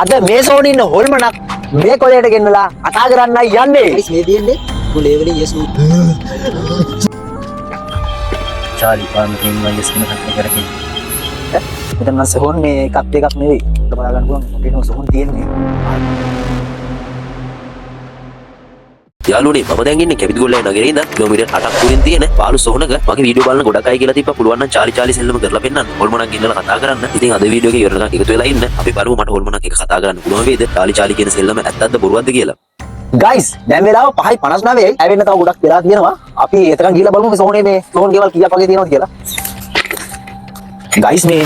අද මේ සෝනේ ඉන්න හොල්මනක් මේ කොලේට ගෙන්නලා කතා කරන්නයි යන්නේ. Guys, මේ තියෙන්නේ මොලේ වලින් yes no. චාලි පාන්තින් මම yes කියන කතා කරගෙන. එතන නම් සෝන් මේ එකක් එකක් නෙවෙයි. ඒක බලා ගන්න පුළුවන්. අපේ නෝ සෝන් තියෙන්නේ. යාළුවනේ මම දැන් ඉන්නේ කැපිතිගොල්ලේ නගරේ ඉඳන් කිලෝමීටර් 8ක් දුරින් තියෙන පාළු සොහනක මගේ වීඩියෝ බලන ගොඩක් අය කියලා තිබ්බා පුළුවන් නම් චාලි සෙල්ලම කරලා පෙන්නන්න හොල්මනක් ගෙන්නලා කතා කරන්න. ඉතින් අද වීඩියෝ එකේ ඉවරනකම් එකතු වෙලා ඉන්න. අපි බලමු මට හොල්මනක් එක කතා කරන්න පුළුවන් වේද? චාලි කියන සෙල්ලම ඇත්තක්ද බොරුවක්ද කියලා. ගයිස් දැන් වෙලාව 5:59යි. ඇවෙන්න තව ගොඩක් වෙලා තියෙනවා. අපි එතකන් ගිහලා බලමු මේ සෝනේ මේ සෝන් ගෙවල් කීයක් වගේ තියෙනවද කියලා. ගයිස් මේ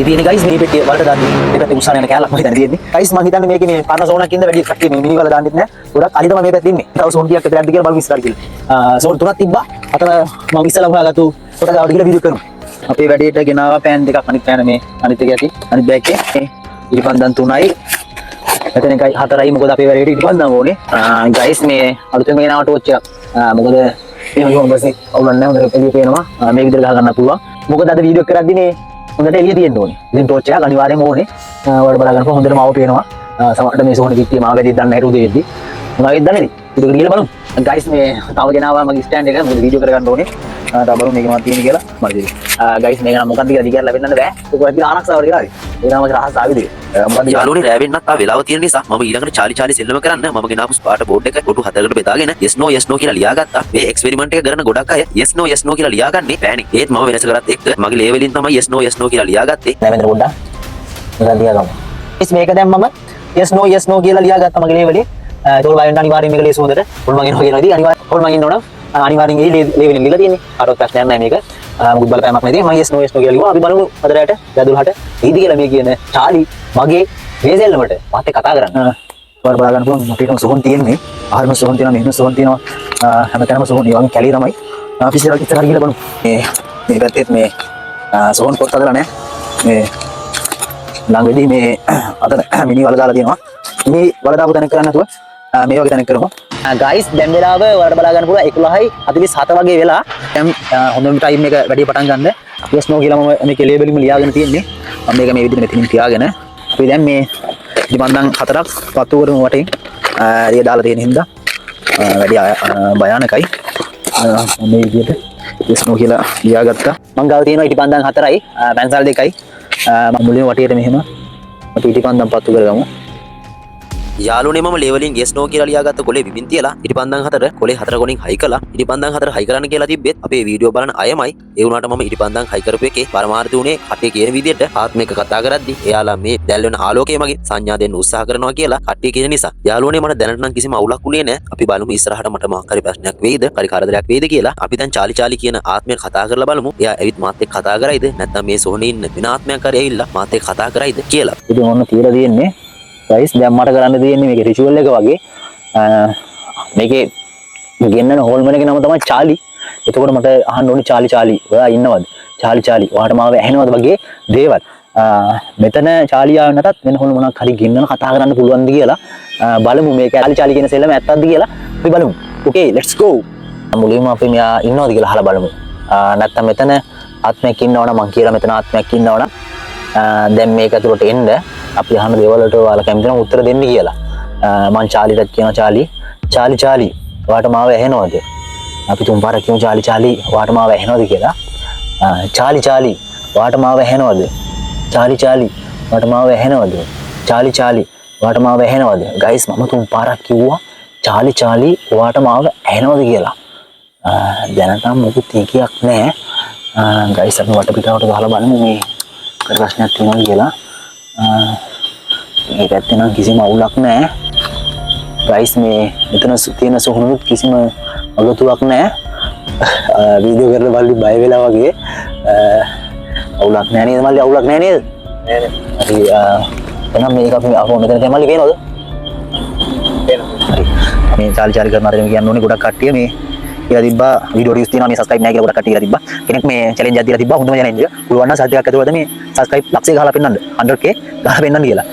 තියෙන ගයිස් මේ පෙට්ටිය වලට දාන්න මේ පැත්තේ උස්සන යන කැලක් මම හිතන්නේ තියෙන්නේ. ගයිස් මම හිතන්නේ මේකේ මේ පරණ සෝනක් ඉඳ වැඩි කට්ටිය මේ මිනි වල දාන්නෙත් නෑ. ගොඩක් අලි තමයි මේ පැත්තේ ඉන්නේ. තව සෝන් කීයක් විතරක්ද කියලා බලමු ඉස්සරහට ගිහලා. සෝන් තුනක් තිබ්බා. අතන මම ඉස්සලා හොයාගත්තු කොට ගාවට ගිහලා වීඩියෝ කරමු. අපේ වැඩේට ගෙනාවා පෑන් දෙකක් අනිත් පෑන මේ අනිත් එක ඇති. අනිත් බෑග් එකේ ඉරිපන්දන් 3යි. එතන එකයි 4යි මොකද අපේ වැඩේට ඉරිපන්දන් ඕනේ. ගයිස් මේ අලුතෙන් ගෙනාවා ටෝච් එකක්. මොකද මේ මම බස්සේ අවුලන්නේ හොඳට එළිය පේනවා. මේ විදිහට ගහ ගන්න පුළුවන්. මොකද අද වීඩියෝ කරද්දී මේ හොඳට එළිය තියෙන්න ඕනේ. ඉතින් ටෝච් එකක් අනිවාර්යයෙන්ම ඕනේ. ඔයාලා බලා ගන්නකො හොඳට මාව පේනවා. සමහරට මේ සෝනේ කිට්ටිය මාව වැඩි දන්නේ නැහැ උදේ වෙද්දි. මොනවද දන්නේ? ඒක ගිහලා බලමු. ගයිස් මේ තව ගෙනාවා මගේ ස්ටෑන්ඩ් එක මොකද වීඩියෝ කරගන්න ඕනේ. තව බලමු මේක මොකක්ද තියෙන්නේ කියලා. මම දෙන්න. ගයිස් මේක නම් මොකක්ද කියලා දිගට ලැබෙන්නද බෑ. ඒක ඔය ආරක්ෂාවට කියලා හරි. ඒ නම රහස් ආවිදේ. මොකද යාළුවනේ රැ වෙන්නත් ආ වෙලාව තියෙන නිසා මම ඊළඟට චාලි සෙල්ලම කරන්න මම ගෙනාපු ස්පාට බෝඩ් එක කොටු 4කට බෙදාගෙන yes no කියලා ලියාගත්තා. මේ එක්ස්පෙරිමන්ට් එක කරන ගොඩක් අය yes no කියලා ලියාගන්නේ පෑනික්. ඒත් මම වෙනස කරත් එක්ක මගේ ලේවලින් තමයි yes no කියලා ලියාගත්තේ. නෑ මෙතන පොඩ්ඩක්. මම ලියාගමු. මේක දැන් මම yes no කියලා ලියාගත්තා මගේ ලේවලේ. ඒක වලින් අනිවාර්යයෙන් මේක ලේසි හොඳට හොල්මන් එනවා කියනවාදී අනිවාර්යෙන් හොල්මන් ඉන්න ඕන. අනිවාර්යෙන් ඒ ලේවලින් ලියලා තියෙන්නේ. කාටවත් ප්‍රශ්නයක් නෑ මේක. මුත් බලපෑමක් නැති. මම yes no කියලා ලියුවා. අපි බලමු අද රැට යදුලහට ඊද කියලා මේ කියන චාලි මගේ මේ සෙල්ලමට මාත් එක්ක කතා කරන්න. ඔයාලා බලා ගන්න පුළුවන් අපිට සෝන් තියෙන්නේ. ආහාරම සෝන් තියෙනවා, මෙහෙම සෝන් තියෙනවා. හැමතැනම සෝන් ඒ වගේ කැලේ තමයි. අපි ඉස්සරහට ගිහලා බලමු. මේ පැත්තේ මේ සෝන් පොත් හදලා නැහැ. මේ ළඟදී මේ අතන මිනි වල දාලා තියෙනවා. මේ වල දාපු තැනක කරන්නේ නැතුව මේ වගේ තැනක කරමු. ගයිස් දැන් වෙලාව ඔයාලට බලා ගන්න පුළුවන් 11:47 වගේ වෙලා. දැන් හොඳම ටයිම් එක වැඩි පටන් ගන්න. yes no කියලා මම මේකේ ලේබලින්ම ලියාගෙන තියෙන්නේ. මම මේක මේ විදිහට මෙතනින් තියාගෙන අපි දැන් මේ ඉතිපන්දන් 4ක් පත්තු කරමු වටේ. ඒක දාලා තියෙන හින්දා වැඩි භයානකයි. මේ විදිහට yes no කියලා ලියාගත්තා. මං ගාව තියෙනවා ඉතිපන්දන් 4යි පැන්සල් 2යි. මම මුලින්ම වටේට මෙහෙම අපි ඉතිපන්දන් පත්තු කරගමු. යාළුවනේ මම ලේවලින් yes no කියලා ලියාගත්ත කොලේ බිමින් තියලා ඉටිපන්දන් 4 කොලේ 4 ගොනින් හයි කළා. ඉටිපන්දන් 4 හයි කරන්න කියලා තිබ්බෙත් අපේ වීඩියෝ බලන අයමයි ඒ වුණාට මම ඉටිපන්දන් හයි කරපු එකේ පරමාර්ථය උනේ කට්ටිය කියන විදිහට ආත්මික කතා කරද්දි එයාලා මේ දැල් වෙන ආලෝකය මගින් සංඥා දෙන්න උත්සාහ කරනවා කියලා කට්ටිය කියන නිසා යාළුවනේ මට දැනට නම් කිසිම අවුලක් උනේ නැහැ. අපි බලමු ඉස්සරහට මට මොකක් හරි ප්‍රශ්නයක් වෙයිද, හරි කරදරයක් වෙයිද කියලා. අපි දැන් චාලි කියන ආත්මය කතා කරලා බලමු. එයා ඇවිත් මාත් එක්ක කතා කරයිද නැත්නම් මේ සෝනේ ඉන්න වෙන ආත්මයක් හරි ඇවිල්ලා මාත් එක්ක කතා කරයිද කියලා. ඉතින් ඔන්න කියලා තියෙන්නේ ගයිස් දැන් මට කරන්න තියෙන්නේ මේකේ රිචුවල් එක වගේ මේකේ ගෙන්නන හෝල්මන්ගේ නම තමයි චාලි. එතකොට මට අහන්න ඕනේ චාලි ඔයා ඉන්නවද? චාලි ඔයාට මාව ඇහෙනවද වගේ දේවල්. මෙතන චාලි ආව නැතත් වෙන හොල් මොනක් හරි ගෙන්නන කතා කරන්න පුළුවන්ද කියලා බලමු. මේක චාලි කියන සෙල්ලම ඇත්තක්ද කියලා අපි බලමු. ඕකේ let's go. මුලින්ම අපි මෙයා ඉන්නවද කියලා අහලා බලමු. නැත්තම් මෙතන ආත්මයක් ඉන්නවනම් මං කියලා මෙතන ආත්මයක් ඉන්නවනම් දැන් මේක ඇතුළට එන්න අපි අහන දේවල් වලට ඔයාලා කැමති නම් උත්තර දෙන්න කියලා. මං චාලිටත් කියනවා චාලි ඔයාට මාව ඇහෙනවද? අපි තුන් පාරක් කියමු චාලි ඔයාට මාව ඇහෙනවද කියලා. චාලි ඔයාට මාව ඇහෙනවද? චාලි ඔයාට මාව ඇහෙනවද? චාලි ඔයාට මාව ඇහෙනවද? ගයිස් මම තුන් පාරක් කිව්වා චාලි ඔයාට මාව ඇහෙනවද කියලා. දැනටම මොකුත් කියක් නැහැ. ගයිස් අපි වටපිටාවට ගහලා බලමු මේ ප්‍රශ්නයක් තියෙනවද කියලා. මේ පැත්තේ නම් කිසිම අවුලක් නැහැ. ගයිස් මේ මෙතන තියෙන සොහනුත් කිසිම අගතුවක් නැහැ. වීඩියෝ කරලා බලලි බය වෙලා වගේ. අවුලක් නැහැ නේද මල්ලි? අවුලක් නැහැ නේද? හරි එහෙනම් මේක අපි අහුව මෙතන තමයි මල්ලි පේනවද? හරි. මේ චාලි කරන අරගෙන කියන්න ඕනේ ගොඩක් කට්ටිය මේ කියලා තිබ්බා වීඩියෝ රිව්ස් තියෙනවා මේ සබ්ස්ක්‍රයිබ් නැහැ කියලා ගොඩක් කට්ටිය කියලා තිබ්බා. කෙනෙක් මේ චැලෙන්ජ් එකක් දීලා තිබ්බා. හොඳම චැලෙන්ජ් එක. පුළුවන් නම් සත්‍යයක් ඇතුළත මේ සබ්ස්ක්‍රයිබ් ලක්ෂය ගහලා පෙන්නන්න. 100k ගහලා පෙන්නන්න කියලා.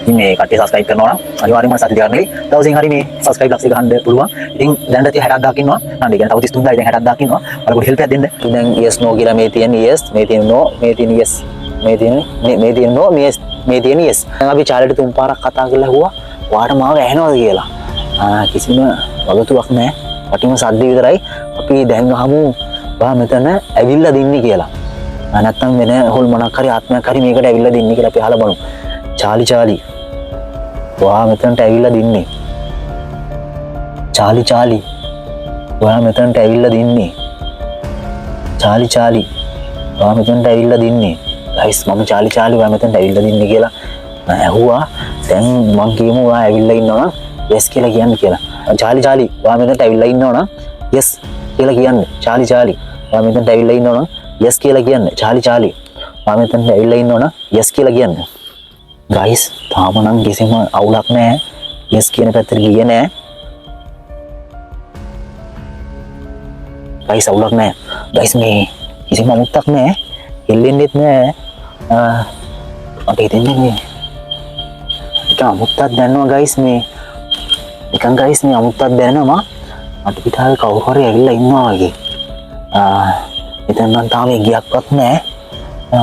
ඉතින් මේ කට්ටිය සබ්ස්ක්‍රයිබ් කරනවා නම් අනිවාර්යයෙන්ම සත්‍ය දෙයක් නෙවෙයි. දවසින් හරි මේ සබ්ස්ක්‍රයිබ් ලක්ෂය ගහන්න පුළුවන්. ඉතින් දැන් 60000ක් ඉන්නවා. නේද? කියන්නේ තව 33000 දැන් 60000ක් ඉන්නවා. බලපොඩි හෙල්ප් එකක් දෙන්න. දැන් yes no කියලා මේ තියෙන yes, මේ තියෙන no, මේ තියෙන yes. මේ තියෙන no මේ තියෙන yes. දැන් අපි චාලිට තුන් පාරක් කතා කරලා ඇහුවා ඔයාට මාව ඇහෙනවද කියලා. කිසිම වගතුවක් නැහැ. වටිම සද්ද විතරයි. අපි දැන් අහමු ඔයා මෙතන ඇවිල්ලා දින්නේ කියලා. නැත්තම් වෙන හොල් මොනක් හරි ආත්මයක් හරි මේකට ඇවිල්ලා දින්නේ කියලා අපි අහලා බලමු. චාලි ඔයා මෙතනට ඇවිල්ලා දින්නේ. චාලි ඔයා මෙතනට ඇවිල්ලා දින්නේ. චාලි ඔයා මෙතනට ඇවිල්ලා දින්නේ. ගයිස් මම චාලි ඔයා මෙතනට ඇවිල්ලා දින්නේ කියලා ඇහුවා. දැන් මං කියමු ඔයා ඇවිල්ලා ඉන්නවා නම් yes කියලා කියන්න කියලා. චාලි ඔයා මෙතනට ඇවිල්ලා ඉන්නවා නම් yes කියලා කියන්න. චාලි ඔයා මෙතනට ඇවිල්ලා ඉන්නවා නම් yes කියලා කියන්න. චාලි ඔයා මෙතනට ඇවිල්ලා ඉන්නවා නම් yes කියලා කියන්න. ගයිස් තාම නම් කිසිම අවුලක් නැහැ. yes කියන පැත්තට ගියේ නැහැ. ගයිස් අවුලක් නැහැ. ගයිස් මේ කිසිම අමුත්තක් නැහැ. එල්ලෙන්නෙත් නැහැ. මට හිතෙන්නේ මේ එක අමුත්තක් දැනනවා ගයිස් මේ නිකන් ගයිස් මේ අමුත්තක් දැනනවා මට පිටාවේ කවුරු හරි ඇවිල්ලා ඉන්නවා වගේ. එතන නම් තාම ගියක්වත් නැහැ.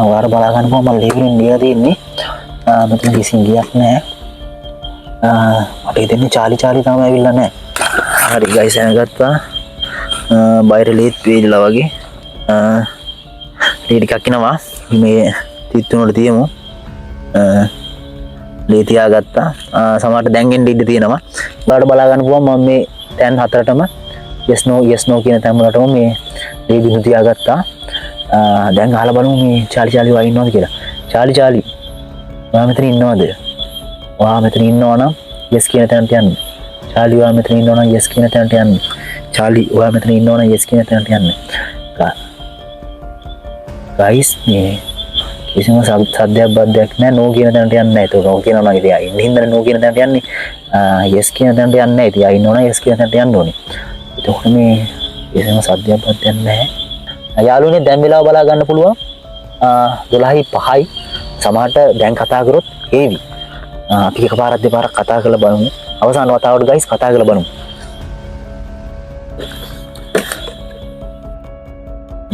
ඔයාලා බලා ගන්නකො මම ලේවලින් දීලා තියෙන්නේ. මෙතන කිසිම ගියක් නැහැ. මට හිතෙන්නේ චාලි තාම ඇවිල්ලා නැහැ. හරි ගයිස් එනගත්තා. බයිර ලේත් වේලා වගේ. ලේ ටිකක් එනවා. මේ තිත්තුන වල තියමු. ලේ තියාගත්තා. සමහරට දැන් එන්න ඉඩ තියෙනවා. ඔයාලට බලා ගන්න පුළුවන් මම මේ තැන් හතරටම yes no කියන තැන් වලටම මේ ලේ බිඳු තියාගත්තා. දැන් අහලා බලමු මේ චාලි ඔයා ඉන්නවද කියලා. චාලි ඔයා මෙතන ඉන්නවද? ඔයා මෙතන ඉන්නවා නම් yes කියන තැනට යන්න. චාලි ඔයා මෙතන ඉන්නවා නම් yes කියන තැනට යන්න. චාලි ඔයා මෙතන ඉන්නවා නම් yes කියන තැනට යන්න. ගයිස් මේ කිසිම සද්දයක් බද්දයක් නැහැ. no කියන තැනට යන්නේ නැහැ. ඒක ඔව් කියනවා නම් ඉතින් ආ ඉන්න හින්දා no කියන තැනට යන්නේ. yes කියන තැනට යන්නේ නැහැ. ඉතින් ආ ඉන්නවා නම් yes කියන තැනට යන්න ඕනේ. ඒක මේ කිසිම සද්දයක් බද්දයක් නැහැ. යාළුවනේ දැන් වෙලාව බලා ගන්න පුළුවන් 12:05යි. සමහරට දැන් කතා කරොත් ඒවි. අපි එකපාරක් දෙපාරක් කතා කරලා බලමු. අවසාන වතාවට ගයිස් කතා කරලා බලමු.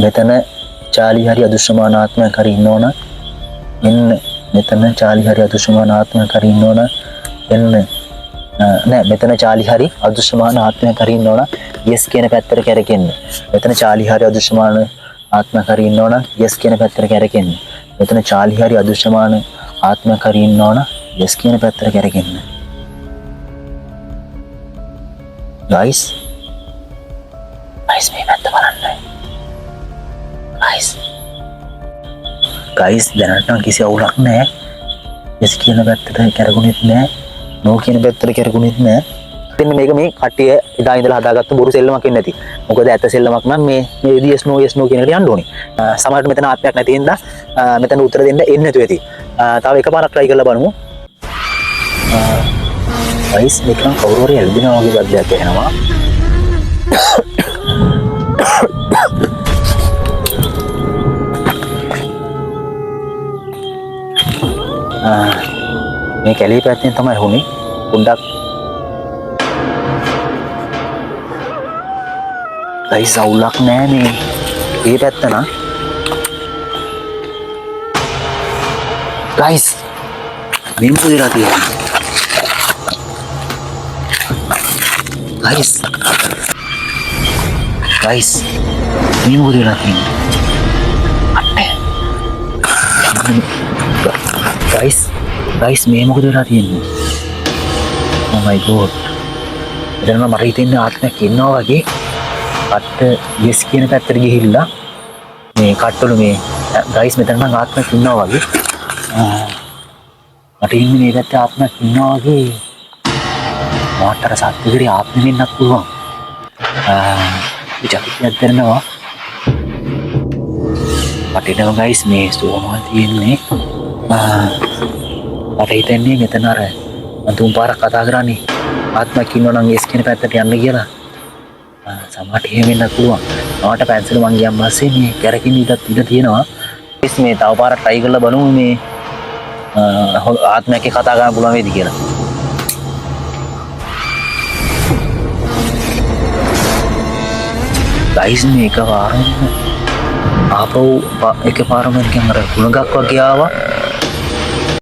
මෙතන චාලි හරි අදෘශ්‍යමාන ආත්මයක් හරි ඉන්නවනම් එන්න. මෙතන චාලි හරි අදෘශ්‍යමාන ආත්මයක් හරි ඉන්නවනම් එන්න. නෑ මෙතන චාලි හරි අදෘශ්‍යමාන ආත්මයක් හරි ඉන්නවනම් yes කියන පැත්තට කැරකෙන්න. මෙතන චාලි හරි අදෘශ්‍යමාන ආත්මයක් හරි ඉන්නවනම් yes කියන පැත්තට කැරකෙන්න. මෙතන චාලි හරි අදෘශ්‍යමාන ආත්මයක් හරි ඉන්නවනම් yes කියන පැත්තට කැරකෙන්න. guys මේ පැත්ත බලන්න. guys දැනට නම් කිසි අවුලක් නැහැ. yes කියන පැත්තට කැරගුණෙත් නැහැ. no කියන පැත්තට කැරගුණෙත් නැහැ. ඉතින් මේක මේ කට්ටිය එදා ඉඳලා හදාගත්ත බොරු සෙල්ලමක් වෙන්නේ නැති. මොකද ඇත්ත සෙල්ලමක් නම් මේ yes no කියන එකට යන්න ඕනේ. සමහරවිට මෙතන ආත්මයක් නැති හින්දා මෙතන උත්තර දෙන්න එන්නේ නැතුව ඇති. තව එකපාරක් try කරලා බලමු. guys නිකන් කවුරු හරි ඇල්බිනා වගේ බද්දයක් එනවා. මේ කැලේ පැත්තෙන් තමයි හුනේ. පොඩ්ඩක් ගයිස් අවුලක් නෑ මේ. මේ පැත්ත නම් ගයිස් මේ මොකද වෙලා තියෙන්නේ? ගයිස් මේ මොකද වෙලා තියෙන්නේ? ගයිස් මේ මොකද වෙලා තියෙන්නේ? oh my god. එතන මට හිතෙන්නේ ආත්මයක් ඉන්නවා වගේ. කට්ට yes කියන පැත්තට ගිහිල්ලා මේ කට්ටලු මේ ගයිස් මෙතන නම් ආත්මයක් ඉන්නවා වගේ. මට ඉන්නේ මේ පැත්තේ ආත්මයක් ඉන්නවා වගේ. මාතර සත්‍යගිරි ආත්මෙ වෙන්නත් පුළුවන්. විචාරයක් කරනවා. මට එනවා ගයිස් මේ ස්ටෝමල් තියෙන්නේ. මට හිතන්නේ මෙතන අර මම තුන් පාරක් කතා කරන්නේ ආත්මයක් ඉන්නවා නම් yes කියන පැත්තට යන්න කියලා. සමහරට එහෙම වෙන්නත් පුළුවන්. මට පැන්සල් මං ගියන් පස්සේ මේ කැරකින් ඉඳත් ඉඳ තියෙනවා. ඉස් මේ තව පාරක් try කරලා බලමු මේ ආත්මයක් එක්ක කතා කරන්න පුළුවන් වේද කියලා. ගයිස් මේක වාරම ආපහු එකපාරම නිකන් අර කුණගක් වගේ ආවා.